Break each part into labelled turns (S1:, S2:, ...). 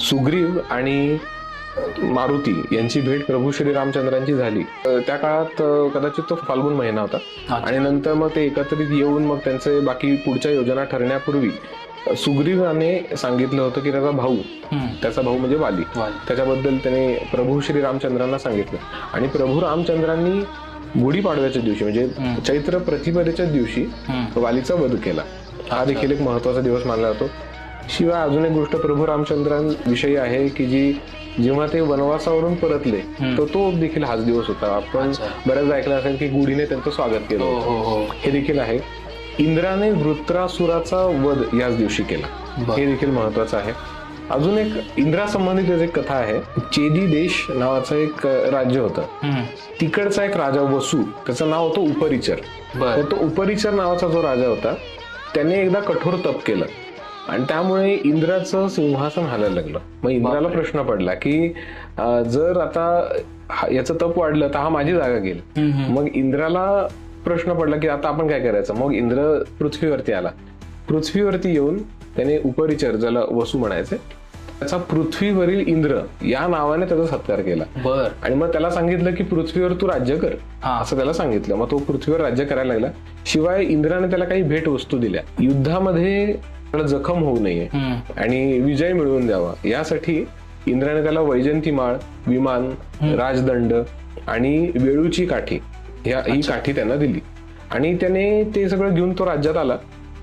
S1: सुग्रीव आणि मारुती यांची भेट प्रभू श्री रामचंद्रांची झाली त्या काळात कदाचित तो फाल्गुन महिना होता आणि नंतर मग ते एकत्रित येऊन मग त्यांचे बाकी पुढच्या योजना ठरण्यापूर्वी सुग्रीवाने सांगितलं होतं की त्याचा भाऊ म्हणजे वाली, त्याच्याबद्दल त्याने प्रभू श्री रामचंद्रांना सांगितलं आणि प्रभू रामचंद्रांनी गुढीपाडव्याच्या दिवशी म्हणजे चैत्र प्रतिपदेच्या दिवशी वालीचा वध केला. हा देखील एक महत्वाचा दिवस मानला जातो. शिवाय अजून एक गोष्ट प्रभू रामचंद्रांविषयी आहे की जेव्हा ते वनवासावरून परतले तर तो देखील हाच दिवस होता. आपण बऱ्याच ऐकलं असेल की गुढीने त्यांचं स्वागत केलं, हे देखील आहे. इंद्राने वृत्रासुराचा वध याच दिवशी केला, हे देखील महत्वाचं आहे. अजून एक इंद्रा संबंधित एक कथा आहे. चेदी देश नावाचं एक राज्य होतं. तिकडचा एक राजा वसू, त्याचं नाव होतं उपरिचर. तर तो उपरिचर नावाचा जो राजा होता त्याने एकदा कठोर तप केलं आणि त्यामुळे इंद्राचं सिंहासन हालायला लागलं. मग इंद्राला प्रश्न पडला की जर आता याचं तप वाढलं तर हा माझी जागा घेईल. मग इंद्राला प्रश्न पडला की आता आपण काय करायचं. मग इंद्र पृथ्वीवरती आला. पृथ्वीवरती येऊन त्याने उपरिचर, ज्याला वसू म्हणायचे, त्याचा पृथ्वीवरील इंद्र या नावाने त्याचा सत्कार केला. आणि मग त्याला सांगितलं की पृथ्वीवर तू राज्य कर, असं त्याला सांगितलं. मग तो पृथ्वीवर राज्य करायला लागला. शिवाय इंद्राने त्याला काही भेट वस्तू दिल्या. युद्धामध्ये जखम होऊ नये आणि विजय मिळवून द्यावा यासाठी इंद्राने त्याला वैजंतीमाळ, विमान, राजदंड आणि वेळूची काठी, ही काठी त्यांना दिली. आणि त्याने ते सगळं घेऊन तो राज्यात आला.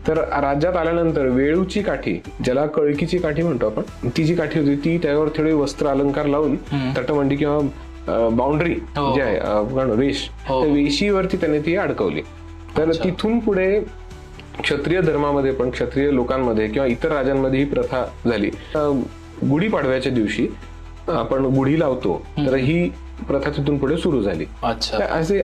S1: तर राज्यात आल्यानंतर वेळूची काठी, ज्याला कळकीची काठी म्हणतो आपण, ती जी काठी होती ती त्यावर थोडे वस्त्र अलंकार लावून तटबंदी किंवा बाउंड्री जी आहे वेश, त्या वेशीवरती त्याने ती अडकवली. तर तिथून पुढे क्षत्रिय धर्मामध्ये पण, क्षत्रिय लोकांमध्ये किंवा इतर राजांमध्ये ही प्रथा झाली. गुढीपाडव्याच्या दिवशी आपण गुढी लावतो, तर ही प्रथा तिथून पुढे सुरू झाली. असे